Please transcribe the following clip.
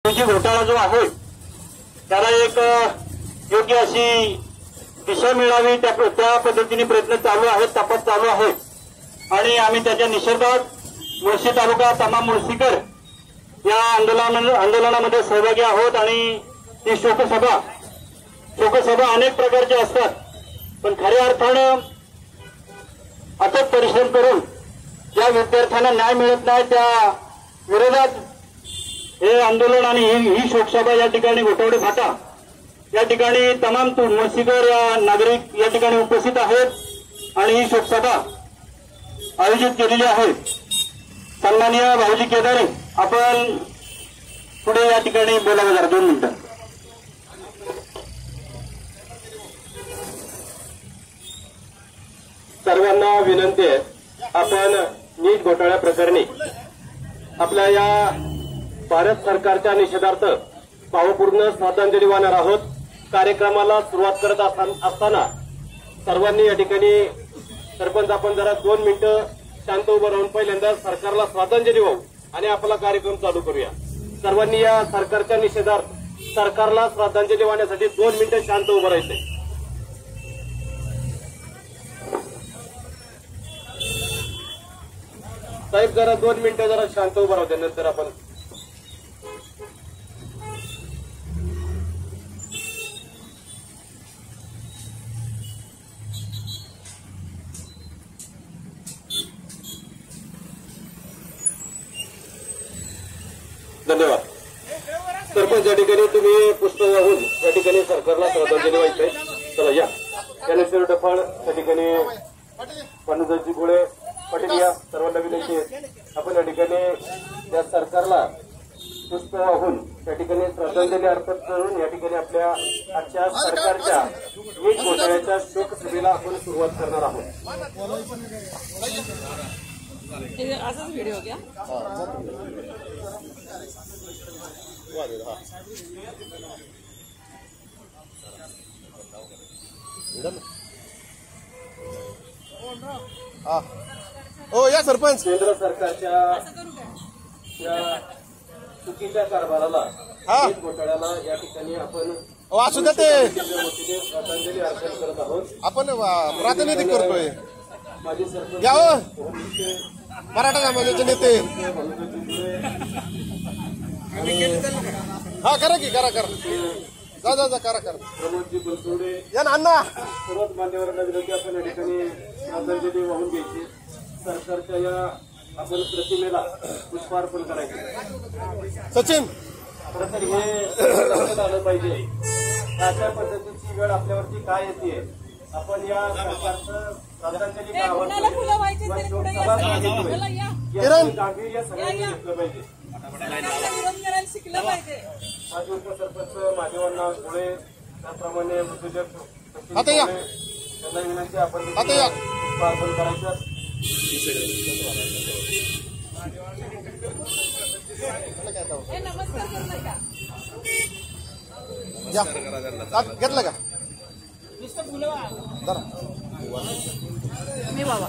कृषी घोटाळा जो आहे त्याला एक योग्य अशी दिशा मिळावी त्या पद्धतीने प्रयत्न चालू आहेत, तपास चालू आहे आणि आम्ही त्याच्या निषेधात मुळशी तालुका तमाम मुळशीकर या आंदोलनामध्ये सहभागी आहोत। आणि ती शोकसभा अनेक प्रकारच्या असतात, पण खऱ्या अर्थानं अथक परिश्रम करून ज्या विद्यार्थ्यांना न्याय मिळत नाही त्या विरोधात हे आंदोलन आणि ही शोकसभा या ठिकाणी गोठवडे फाटा या ठिकाणी तमाम मुळशीकर या नागरिक या ठिकाणी उपस्थित आहेत आणि ही शोकसभा आयोजित केलेली आहे। सन्माननीय भाऊजी केदारे, आपण पुढे या ठिकाणी बोलावं जरा 2 मिनिटं। सर्वांना विनंती आहे, आपण नीट घोटाळ्या प्रकरणी आपल्या या भारत सरकारच्या निषेधार्थ भावपूर्ण श्रद्धांजली वाहणार आहोत। कार्यक्रमाला सुरुवात करत असताना सर्वांनी या ठिकाणी सरपंच आपण जरा 2 मिनिटं शांत उभं राहून पहिल्यांदा सरकारला श्रद्धांजली वाहू आणि आपला कार्यक्रम चालू करूया। सर्वांनी या सरकारच्या निषेधार्थ सरकारला श्रद्धांजली वाहण्यासाठी 2 मिनिटं शांत उभं राहायचंय। साहेब जरा 2 मिनिटं जरा शांत उभं राहू द्या, नंतर आपण धन्यवाद। सरपंच या ठिकाणी तुम्ही पुष्प वाहून या ठिकाणी सरकारला श्रद्धांजली वाहायचंय। चला या ज्ञानेश्वर डफाळ त्या ठिकाणी पांडुदासजी गोळे पाटील या सर्वांना विनंती आहे, आपण या ठिकाणी या सरकारला पुष्प वाहून त्या ठिकाणी श्रद्धांजली अर्पण करून या ठिकाणी आपल्या आजच्या सरकारच्या नीट घोटाळ्याच्या शोकसभेला आपण सुरुवात करणार आहोत। असाच व्हिडिओ घ्या। हो या सरपंच, केंद्र सरकारच्या या चुकीच्या कारभाराला नीट घोटाळ्याला या ठिकाणी आपण असू द्या ते श्रद्धांजली अर्पण करत आहोत। आपण प्रातिनिधिक करतोय। माजी सरपंच या हो मराठा समाजाचे नेते, हा करा की करा जा करा प्रमोदजी बनसोडे या ना अण्णा, सर्वच मान्यवरांना विनंती, आपण या ठिकाणी श्रद्धांजली वाहून घ्यायची। सरकारच्या या आपण प्रतिमेला पुष्पार्पण करायचे। सचिन खरं तर हे लक्षात आलं पाहिजे, अशा पद्धतीची वेळ आपल्यावरती काय येते। आपण या सरकारचं श्रद्धांजली गांभीर्य सगळ्यांनी घेतलं पाहिजे। माजी उपसरपंच महादेवांना गोळे त्याप्रमाणे उद्योजक आता या त्यांना विनंती, आपण आता या पुष्पार्पण करायचं। घेतलं का मी बाबा